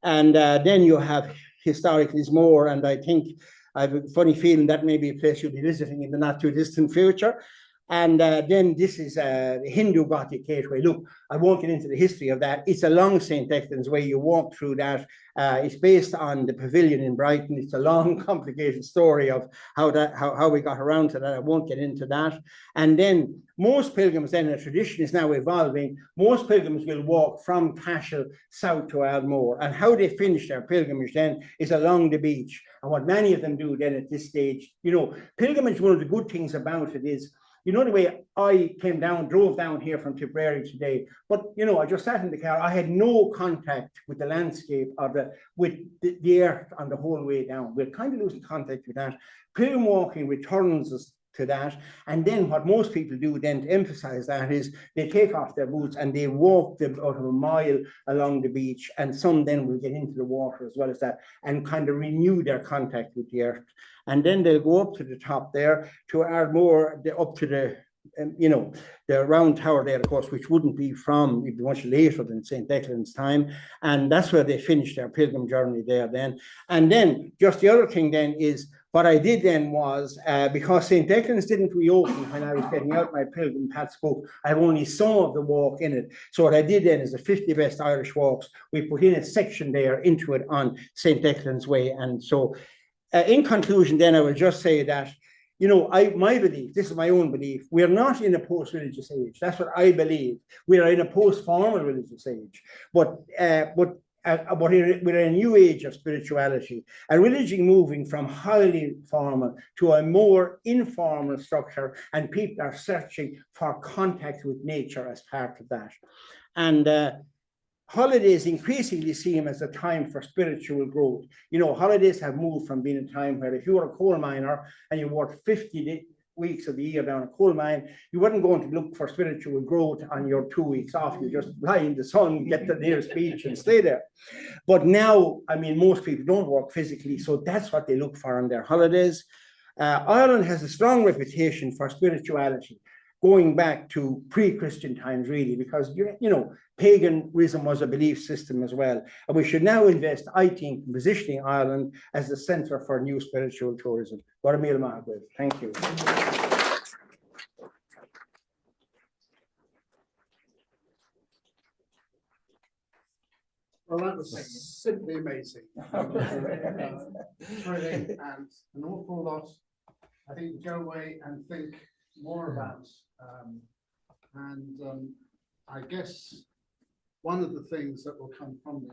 And then you have historically more, and I think I have a funny feeling that may be a place you'll be visiting in the not too distant future. And then this is a Hindu Gothic gateway. Look, I won't get into the history of that. It's along St. Declan's Way. You walk through that. It's based on the pavilion in Brighton. It's a long, complicated story of how we got around to that. I won't get into that. And then most pilgrims, then a tradition is now evolving. Most pilgrims will walk from Cashel south to Ardmore. And how they finish their pilgrimage then is along the beach. And what many of them do then at this stage, you know, pilgrimage, one of the good things about it is, you know, the way I drove down here from Tipperary today, but, you know, I just sat in the car. I had no contact with the landscape or with the earth on the whole way down. We're kind of losing contact with that. Pilgrim walking returns us to that. And then what most people do then to emphasize that is they take off their boots and they walk them out of a mile along the beach. And some then will get into the water as well as that and kind of renew their contact with the earth. And then they'll go up to the top there to Ardmore, up to the, you know, the round tower there, of course, which wouldn't be from, it'd be much later than St. Declan's time. And that's where they finished their pilgrim journey there then. And then just the other thing then is, what I did then was, because St. Declan's didn't reopen when I was getting out my Pilgrim Paths book, I have only some of the walk in it. So what I did then is the 50 best Irish walks, we put in a section there into it on St. Declan's Way. And so in conclusion, then I will just say that, you know, my belief, this is my own belief, we're not in a post-religious age. That's what I believe. We are in a post-formal religious age. But we're in a new age of spirituality, a religion moving from highly formal to a more informal structure, and people are searching for contact with nature as part of that. And holidays increasingly seem as a time for spiritual growth. You know, holidays have moved from being a time where if you were a coal miner and you worked 50 weeks of the year down a coal mine, you weren't going to look for spiritual growth on your 2 weeks off. You just lie in the sun, get the nearest beach and stay there. But now, I mean, most people don't work physically, so that's what they look for on their holidays. Ireland has a strong reputation for spirituality, going back to pre-Christian times, really, because, you know, paganism was a belief system as well. And we should now invest, I think, in positioning Ireland as the centre for new spiritual tourism. Thank you. Well, that was simply amazing. Thrilling and an awful lot, I think, to go away and think more about. I guess one of the things that will come from this